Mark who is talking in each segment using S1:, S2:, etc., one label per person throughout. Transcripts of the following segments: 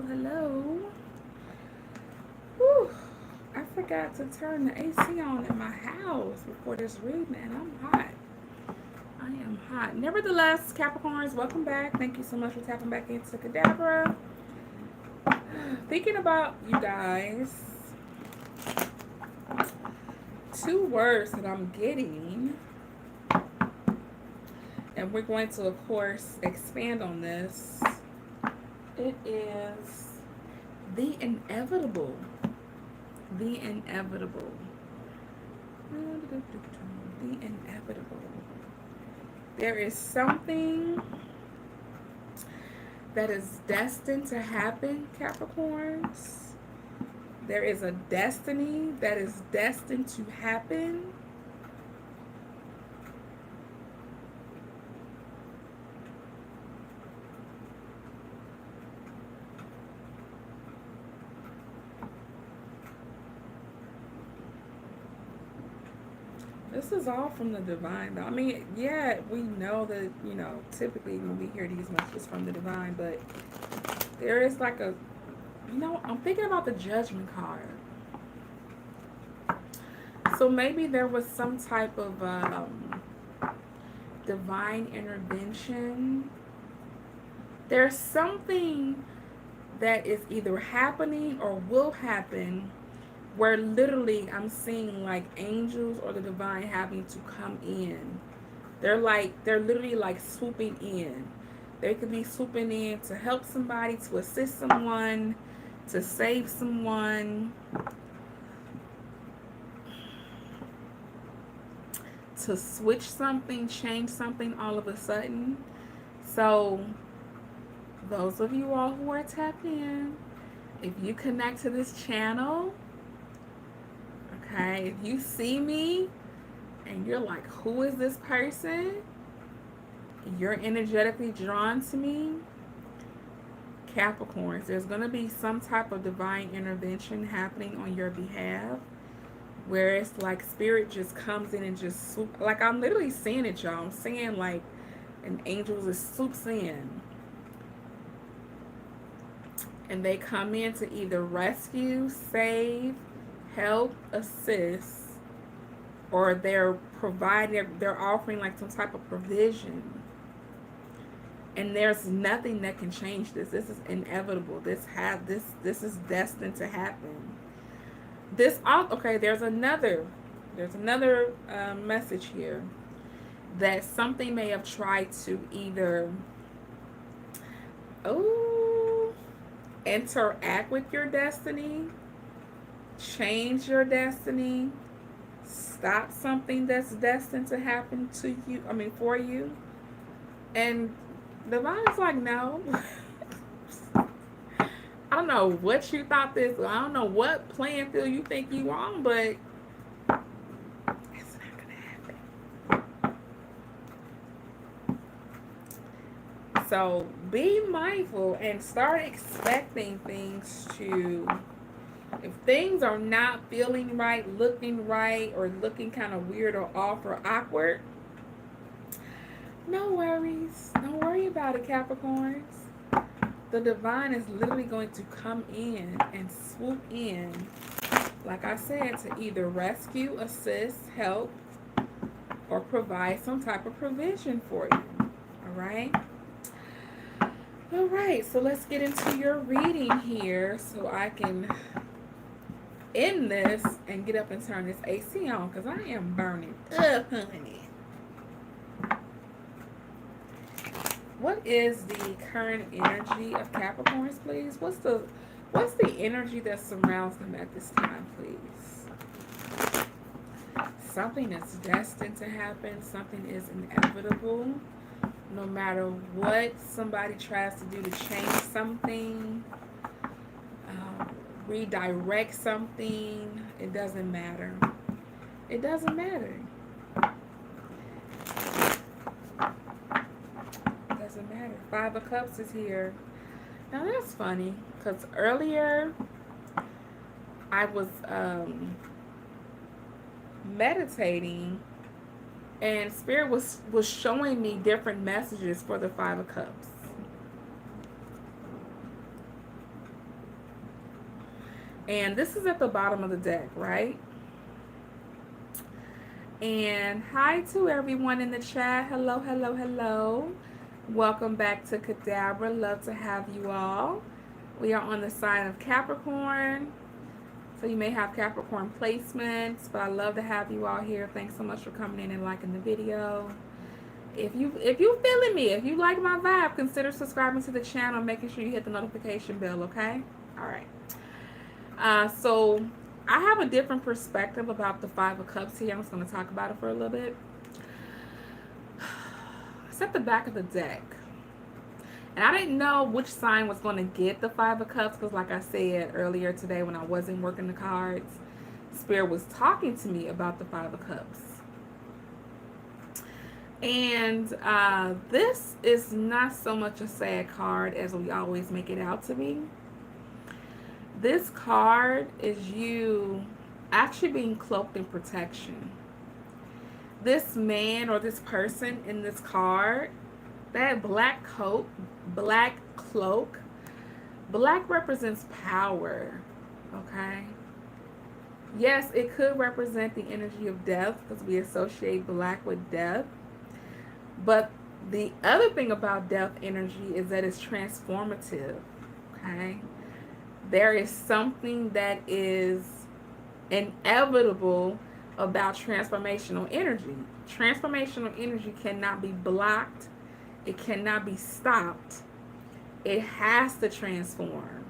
S1: hello. Whew. I forgot to turn the AC on in my house before this reading, and I'm hot. I am hot. Nevertheless, Capricorns, welcome back. Thank you so much for tapping back into Cadabra. Thinking about you guys, two words that I'm getting, and we're going to, of course, expand on this. It is the inevitable. The inevitable. The inevitable. There is something that is destined to happen, Capricorns. There is a destiny that is destined to happen. This is all from the divine, though. I mean, yeah, we know that, typically when we hear these messages from the divine, but there is like I'm thinking about the judgment card. So maybe there was some type of divine intervention. There's something that is either happening or will happen where literally I'm seeing like angels or the divine having to come in. They're literally like swooping in. They could be swooping in to help somebody, to assist someone, to save someone, to switch something, change something all of a sudden. So those of you all who are tapped in, if you connect to this channel, okay, if you see me and you're like, who is this person? You're energetically drawn to me. Capricorns, there's going to be some type of divine intervention happening on your behalf where it's like spirit just comes in and just swoop. Like, I'm literally seeing it, y'all. I'm seeing like an angel just swoops in. And they come in to either rescue, save, help, assist, or they're offering like some type of provision. And there's nothing that can change this. This is inevitable. This is destined to happen. There's another message here that something may have tried to either interact with your destiny, change your destiny, stop something that's destined to happen to you, for you. And Divine's like, no. I don't know what you thought this, I don't know what playing field you think you on, but it's not gonna happen. So be mindful and start expecting things to, if things are not feeling right, looking right, or looking kind of weird or off or awkward, no worries. Don't worry about it, Capricorns. The divine is literally going to come in and swoop in, like I said, to either rescue, assist, help, or provide some type of provision for you. All right? All right, so let's get into your reading here so I can end this and get up and turn this AC on because I am burning up, honey. What is the current energy of Capricorns, please? What's the energy that surrounds them at this time, please? Something is destined to happen. Something is inevitable. No matter what somebody tries to do to change something, redirect something, it doesn't matter. It doesn't matter. Doesn't matter. Five of Cups is here. Now that's funny because earlier I was meditating and Spirit was showing me different messages for the Five of Cups. And this is at the bottom of the deck, right? And hi to everyone in the chat. Hello, hello, hello. Welcome back to Cadabra. Love to have you all. We are on the sign of Capricorn. So you may have Capricorn placements, but I love to have you all here. Thanks so much for coming in and liking the video. If you feeling me, if you like my vibe, consider subscribing to the channel, making sure you hit the notification bell, okay? All right. So I have a different perspective about the Five of Cups here. I'm just going to talk about it for a little bit. It's at the back of the deck. And I didn't know which sign was going to get the Five of Cups because, like I said earlier today when I wasn't working the cards, Spirit was talking to me about the Five of Cups. And this is not so much a sad card as we always make it out to be. This card is you actually being cloaked in protection. This man or this person in this card, that black coat, black cloak, black represents power, okay? Yes, it could represent the energy of death because we associate black with death. But the other thing about death energy is that it's transformative, okay? There is something that is inevitable about transformational energy. Transformational energy cannot be blocked. It cannot be stopped. It has to transform.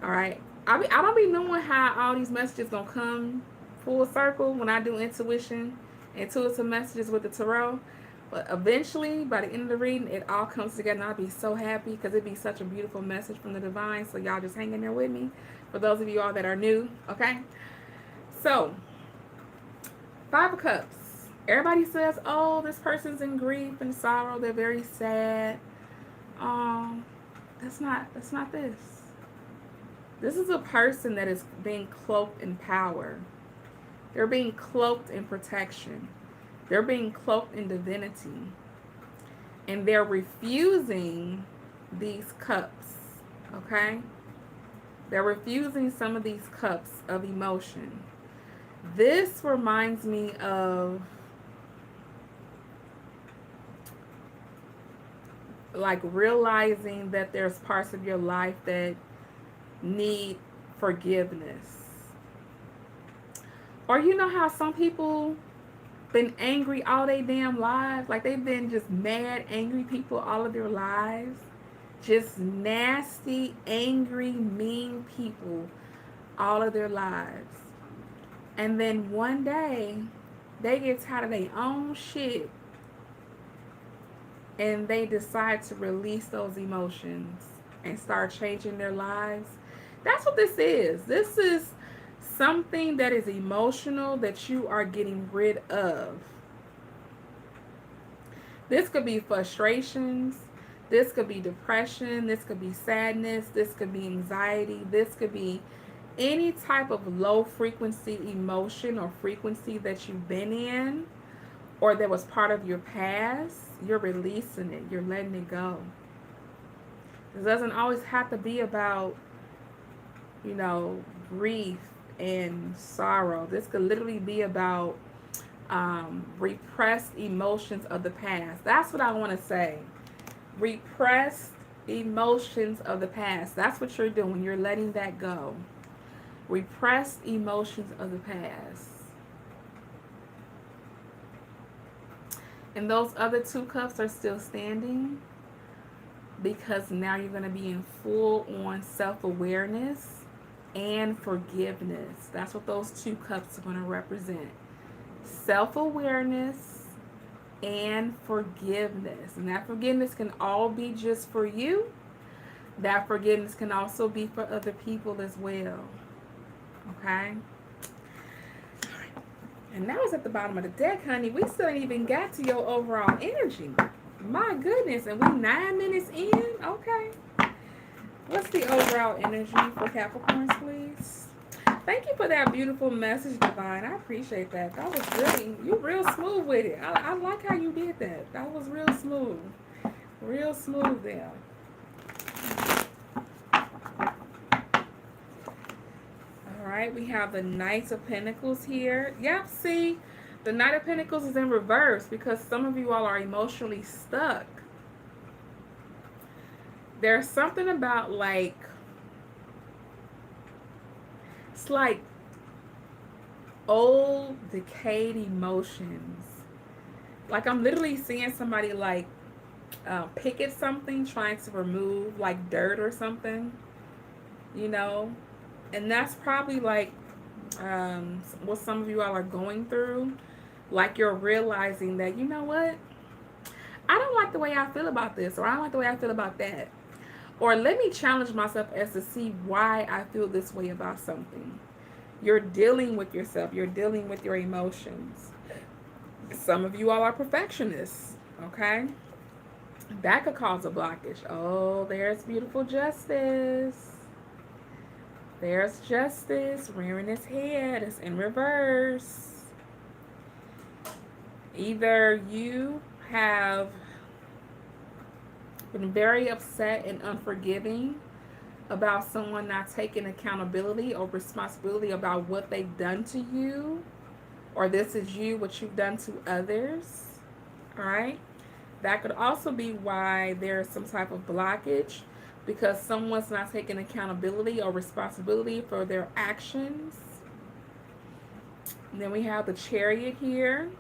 S1: All right. I don't be knowing how all these messages gonna come full circle when I do intuition, intuitive messages with the tarot. But eventually, by the end of the reading, it all comes together, and I'll be so happy because it'd be such a beautiful message from the divine. So y'all just hang in there with me. For those of you all that are new, okay? So, Five of Cups. Everybody says, oh, this person's in grief and sorrow. They're very sad. That's not this. This is a person that is being cloaked in power. They're being cloaked in protection. They're being cloaked in divinity. And they're refusing these cups, okay? They're refusing some of these cups of emotion. This reminds me of like realizing that there's parts of your life that need forgiveness. Or you know how some people been angry all their damn lives? Like they've been just mad, angry people all of their lives. Just nasty, angry, mean people all of their lives. And then one day, they get tired of their own shit and they decide to release those emotions and start changing their lives. That's what this is. This is something that is emotional that you are getting rid of. This could be frustrations. This could be depression. This could be sadness. This could be anxiety. This could be any type of low frequency emotion or frequency that you've been in or that was part of your past. You're releasing it. You're letting it go. It doesn't always have to be about, you know, grief and sorrow. This could literally be about repressed emotions of the past. That's what I want to say. Repressed emotions of the past. That's what you're doing. You're letting that go. Repressed emotions of the past. And those other two cups are still standing because now you're going to be in full on self-awareness and forgiveness. That's what those two cups are going to represent. Self-awareness and forgiveness. And that forgiveness can all be just for you. That forgiveness can also be for other people as well. Okay? And now it's at the bottom of the deck, honey. We still ain't even got to your overall energy. My goodness. And we 9 minutes in? Okay. What's the overall energy for Capricorns, please? Thank you for that beautiful message, Divine. I appreciate that. That was really, you real smooth with it. I like how you did that. That was real smooth. Real smooth there. right, we have the Knight of Pentacles here. Yep, see, the Knight of Pentacles is in reverse because some of you all are emotionally stuck. There's something about like, it's like old decayed emotions. Like I'm literally seeing somebody like pick at something, trying to remove like dirt or something, you know, and that's probably like what some of you all are going through. Like you're realizing that, you know what, I don't like the way I feel about this, or I don't like the way I feel about that, or let me challenge myself as to see why I feel this way about something. You're dealing with yourself, you're dealing with your emotions. Some of you all are perfectionists, okay? That could cause a blockage. Oh, there's beautiful Justice. There's Justice rearing his head. It's in reverse. Either you have been very upset and unforgiving about someone not taking accountability or responsibility about what they've done to you, or this is you, what you've done to others. All right? That could also be why there's some type of blockage, because someone's not taking accountability or responsibility for their actions. And then we have the Chariot here.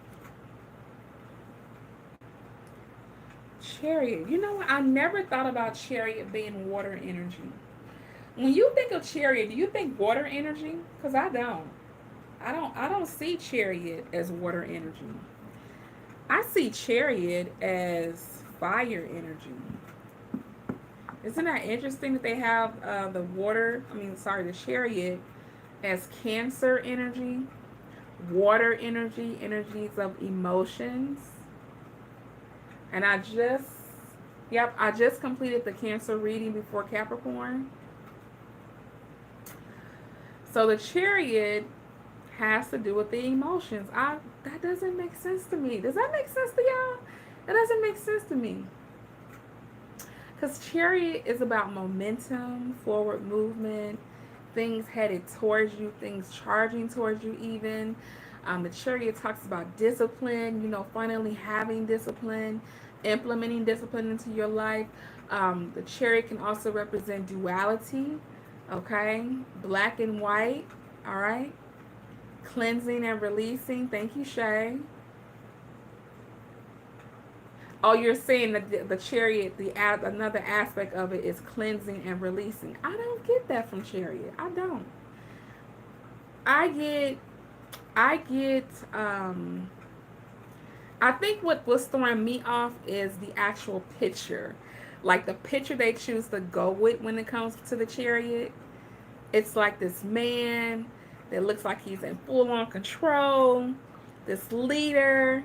S1: Chariot. You know what? I never thought about Chariot being water energy. When you think of Chariot, do you think water energy? Because I don't. I don't see Chariot as water energy. I see Chariot as fire energy. Isn't that interesting that they have the Chariot as Cancer energy, water energy, energies of emotions. And I just completed the Cancer reading before Capricorn. So the Chariot has to do with the emotions. That doesn't make sense to me. Does that make sense to y'all? That doesn't make sense to me. Because Chariot is about momentum, forward movement, things headed towards you, things charging towards you even. The Chariot talks about discipline, finally having discipline, implementing discipline into your life. The Chariot can also represent duality, okay? Black and white, all right? Cleansing and releasing. Thank you, Shay. Oh, you're saying that the Chariot, another aspect of it is cleansing and releasing. I don't get that from Chariot. I don't. I think what's throwing me off is the actual picture. Like the picture they choose to go with when it comes to the Chariot. It's like this man that looks like he's in full-on control, this leader,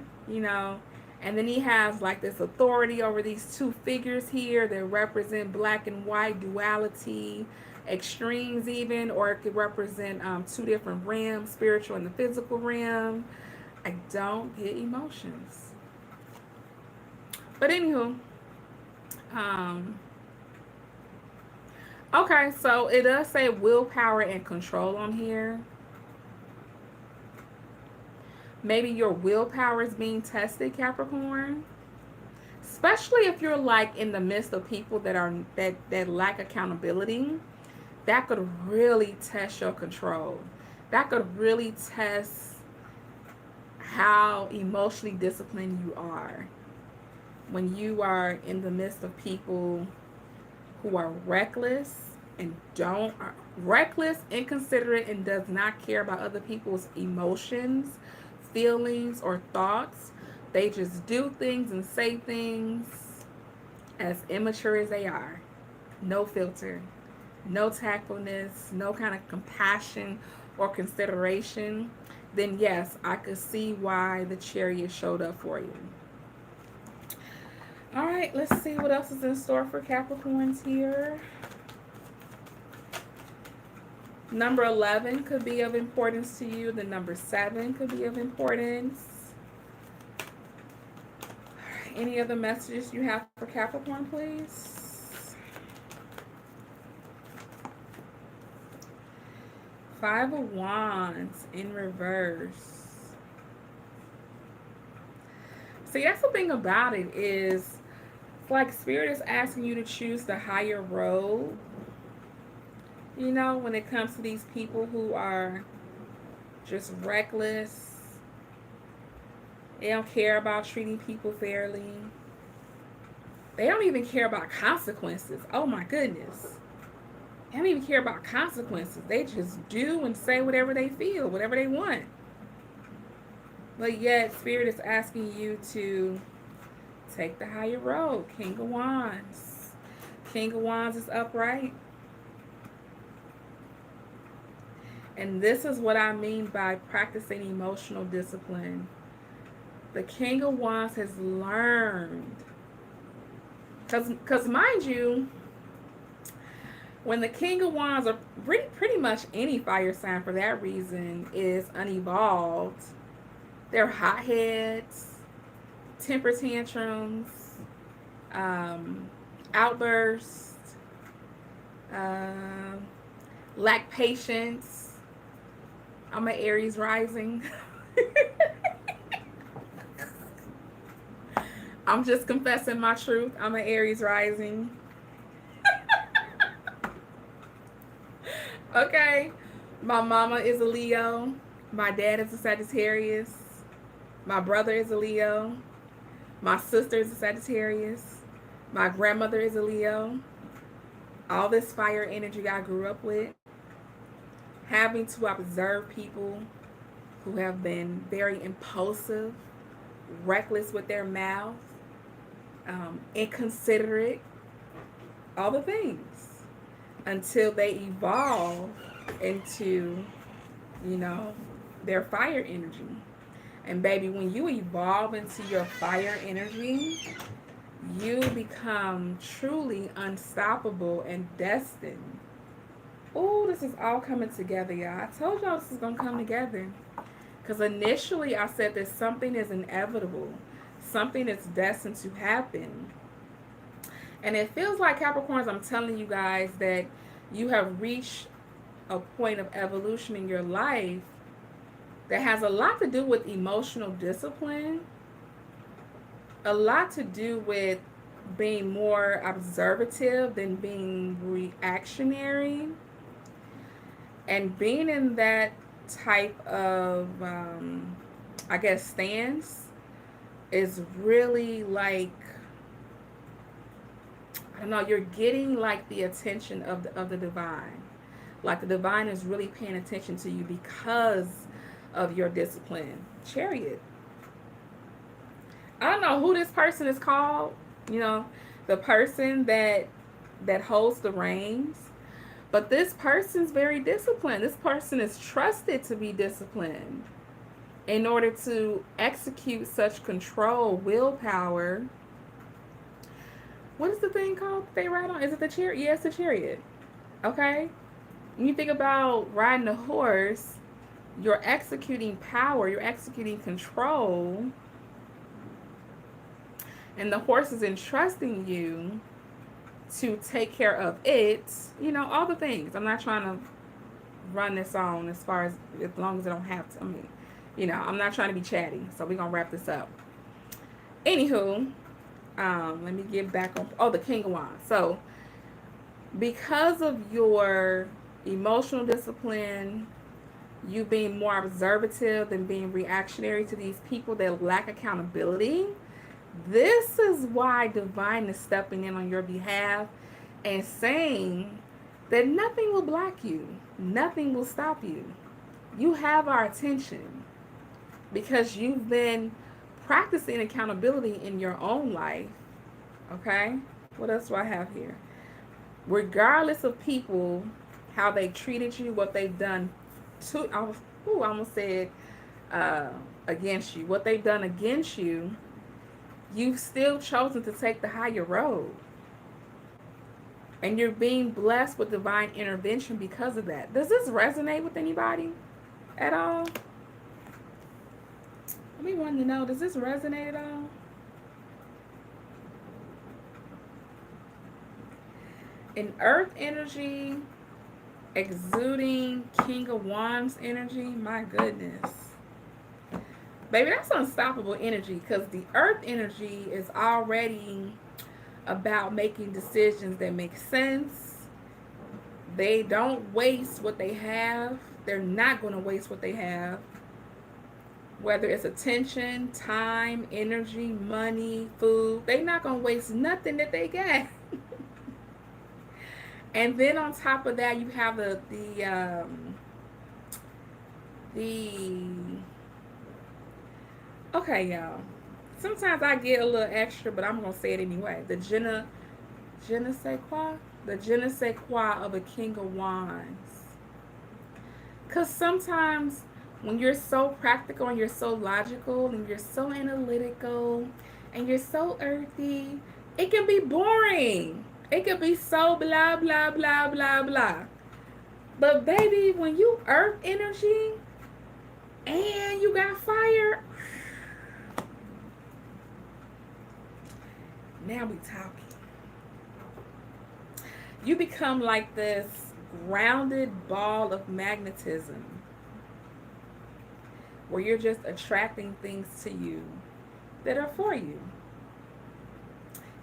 S1: and then he has like this authority over these two figures here that represent black and white duality, extremes even, or it could represent two different realms, spiritual and the physical realm. I don't get emotions. But anywho, okay, so it does say willpower and control on here. Maybe your willpower is being tested, Capricorn. Especially if you're like in the midst of people that lack accountability. That could really test your control. That could really test how emotionally disciplined you are. When you are in the midst of people who are reckless, inconsiderate, and does not care about other people's emotions, feelings, or thoughts. They just do things and say things as immature as they are. No filter, no tactfulness, no kind of compassion or consideration. Then yes, I could see why the Chariot showed up for you. All right, let's see what else is in store for Capricorns here. Number 11 could be of importance to you. The number 7 could be of importance. Any other messages you have for Capricorn, please? Five of Wands in reverse. See, that's the thing about it is, it's like Spirit is asking you to choose the higher road. You know, when it comes to these people who are just reckless, they don't care about treating people fairly. They don't even care about consequences. Oh my goodness. They don't even care about consequences. They just do and say whatever they feel, whatever they want. But yet, Spirit is asking you to take the higher road. King of Wands. King of Wands is upright. And this is what I mean by practicing emotional discipline. The King of Wands has learned. Because mind you, when the King of Wands, or pretty much any fire sign for that reason, is unevolved, they're hotheads, temper tantrums, outbursts, lack patience. I'm an Aries rising. I'm just confessing my truth. I'm an Aries rising. Okay. My mama is a Leo. My dad is a Sagittarius. My brother is a Leo. My sister is a Sagittarius. My grandmother is a Leo. All this fire energy I grew up with. Having to observe people who have been very impulsive, reckless with their mouth, inconsiderate, all the things, until they evolve into, you know, their fire energy. And baby, when you evolve into your fire energy, you become truly unstoppable and destined. Oh, this is all coming together, y'all. I told y'all this is going to come together. Because initially I said that something is inevitable. Something is destined to happen. And it feels like, Capricorns, I'm telling you guys that you have reached a point of evolution in your life that has a lot to do with emotional discipline, a lot to do with being more observative than being reactionary, and being in that type of, I guess, stance is really like, I don't know, you're getting like the attention of the divine. Like the divine is really paying attention to you because of your discipline. Chariot. I don't know who this person is called. You know, the person that holds the reins. But this person's very disciplined. This person is trusted to be disciplined in order to execute such control, willpower. What is the thing called they ride on? Is it the chariot? Yeah, it's the chariot. Okay? When you think about riding a horse, you're executing power, you're executing control, and the horse is entrusting you to take care of it, you know, all the things. I'm not trying to run this on as long as I don't have to. I mean, you know, I'm not trying to be chatty, so we're going to wrap this up. Anywho, let me get back on, the King of Wands. So, because of your emotional discipline, you being more observative than being reactionary to these people that lack accountability, this is why divine is stepping in on your behalf and saying that nothing will block you, nothing will stop you. You have our attention because you've been practicing accountability in your own life. Okay? What else do I have here? Regardless of people, how they treated you, what they've done to, I almost said against you, what they've done against you, you've still chosen to take the higher road. And you're being blessed with divine intervention because of that. Does this resonate with anybody at all? Let me want to know, does this resonate at all? In earth energy, exuding King of Wands energy. My goodness. Baby, that's unstoppable energy because the earth energy is already about making decisions that make sense. They don't waste what they have. They're not going to waste what they have. Whether it's attention, time, energy, money, food, they're not going to waste nothing that they got. And then on top of that, you have the okay, y'all. Sometimes I get a little extra, but I'm gonna say it anyway. The je ne sais quoi, the je ne sais quoi of a King of Wands. Cause sometimes when you're so practical and you're so logical and you're so analytical and you're so earthy, it can be boring. It can be so blah blah blah blah blah. But baby, when you earth energy and you got fire, now we talking. You become like this grounded ball of magnetism where you're just attracting things to you that are for you.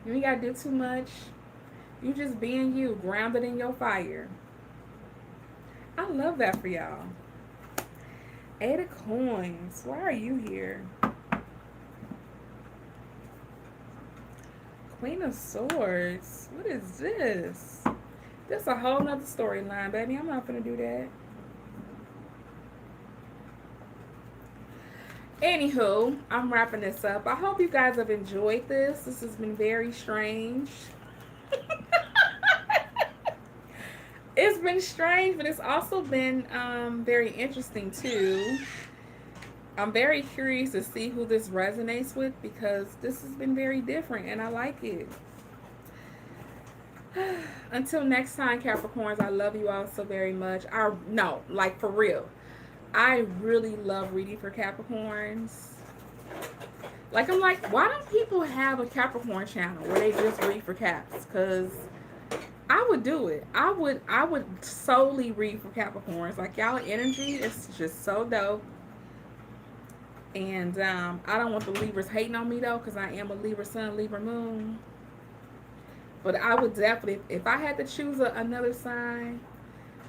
S1: You ain't gotta do too much. You just being you, grounded in your fire. I love that for y'all. 8 of Coins. Why are you here? Queen of Swords. What is this? This a whole nother storyline, baby. I'm not gonna do that. Anywho, I'm wrapping this up. I hope you guys have enjoyed this. This has been very strange. It's been strange, but it's also been very interesting too. I'm very curious to see who this resonates with because this has been very different and I like it. Until next time, Capricorns, I love you all so very much. No, like for real. I really love reading for Capricorns. Like, I'm like, why don't people have a Capricorn channel where they just read for Caps? Because I would do it. I would solely read for Capricorns. Like, y'all energy is just so dope. And I don't want the Libras hating on me though, because I am a Libra Sun, Libra Moon. But I would definitely, if I had to choose another sign,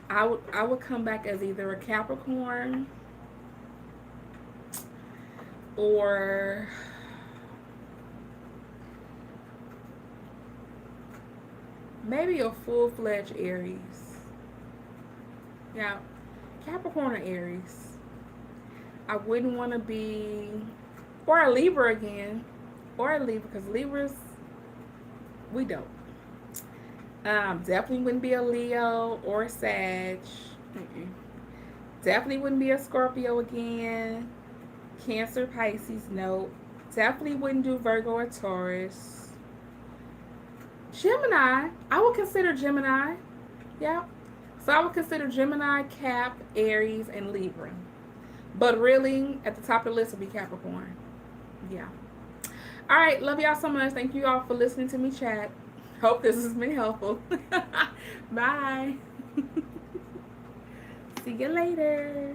S1: I would come back as either a Capricorn or maybe a full-fledged Aries. Yeah, Capricorn or Aries. I wouldn't want to be, or a Libra again, or a Libra, because Libras, we don't. Definitely wouldn't be a Leo or a Sag. Definitely wouldn't be a Scorpio again. Cancer, Pisces, no. Definitely wouldn't do Virgo or Taurus. Gemini, I would consider Gemini. Yeah. So I would consider Gemini, Cap, Aries, and Libra. But really, at the top of the list would be Capricorn. Yeah. All right. Love y'all so much. Thank you all for listening to me chat. Hope this has been helpful. Bye. See you later.